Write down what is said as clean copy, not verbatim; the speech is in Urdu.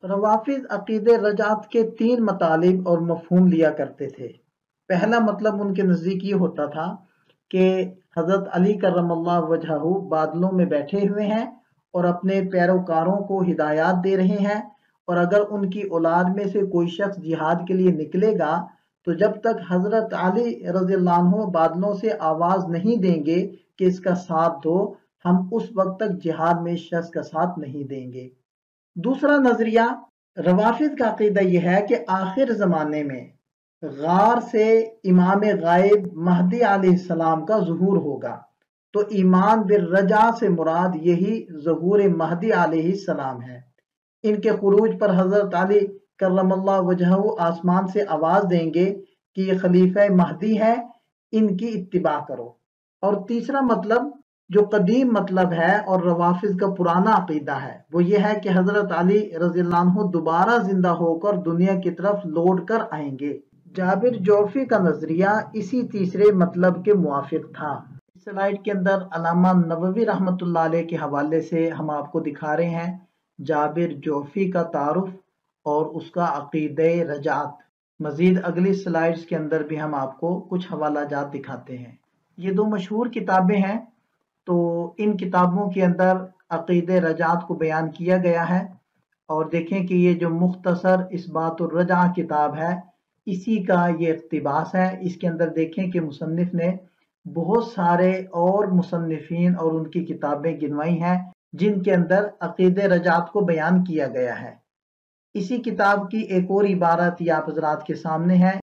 روافض عقید رجعت کے 3 مطالب اور مفہوم لیا کرتے تھے۔ پہلا مطلب ان کے نزدیک یہ ہوتا تھا کہ حضرت علی کرم اللہ وجہہ بادلوں میں بیٹھے ہوئے ہیں اور اپنے پیروکاروں کو ہدایات دے رہے ہیں، اور اگر ان کی اولاد میں سے کوئی شخص جہاد کے لیے نکلے گا تو جب تک حضرت علی رضی اللہ عنہ بادلوں سے آواز نہیں دیں گے کہ اس کا ساتھ دو، ہم اس وقت تک جہاد میں اس شخص کا ساتھ نہیں دیں گے۔ دوسرا نظریہ روافض کا عقیدہ یہ ہے کہ آخر زمانے میں غار سے امام غائب مہدی علیہ السلام کا ظہور ہوگا، تو ایمان بالرجع سے مراد یہی ظہور مہدی علیہ السلام ہے۔ ان کے خروج پر حضرت علی کرم اللہ وجہہ آسمان سے آواز دیں گے کہ یہ خلیفہ مہدی ہے، ان کی اتباع کرو۔ اور تیسرا مطلب جو قدیم مطلب ہے اور روافض کا پرانا عقیدہ ہے، وہ یہ ہے کہ حضرت علی رضی اللہ عنہ دوبارہ زندہ ہو کر دنیا کی طرف لوٹ کر آئیں گے۔ جابر جوفی کا نظریہ اسی تیسرے مطلب کے موافق تھا۔ اس سلائیڈ کے اندر علامہ نووی رحمۃ اللہ علیہ کے حوالے سے ہم آپ کو دکھا رہے ہیں جابر جوفی کا تعارف اور اس کا عقیدہ رجعت۔ مزید اگلی سلائیڈز کے اندر بھی ہم آپ کو کچھ حوالہ جات دکھاتے ہیں۔ یہ 2 مشہور کتابیں ہیں، تو ان کتابوں کے اندر عقیدہ رجعت کو بیان کیا گیا ہے، اور دیکھیں کہ یہ جو مختصر اثبات الرجعہ کتاب ہے اسی کا یہ اقتباس ہے۔ اس کے اندر دیکھیں کہ مصنف نے بہت سارے اور مصنفین اور ان کی کتابیں گنوائی ہیں جن کے اندر عقیدہ رجعت کو بیان کیا گیا ہے۔ اسی کتاب کی ایک اور عبارت یہ آپ حضرات کے سامنے ہے۔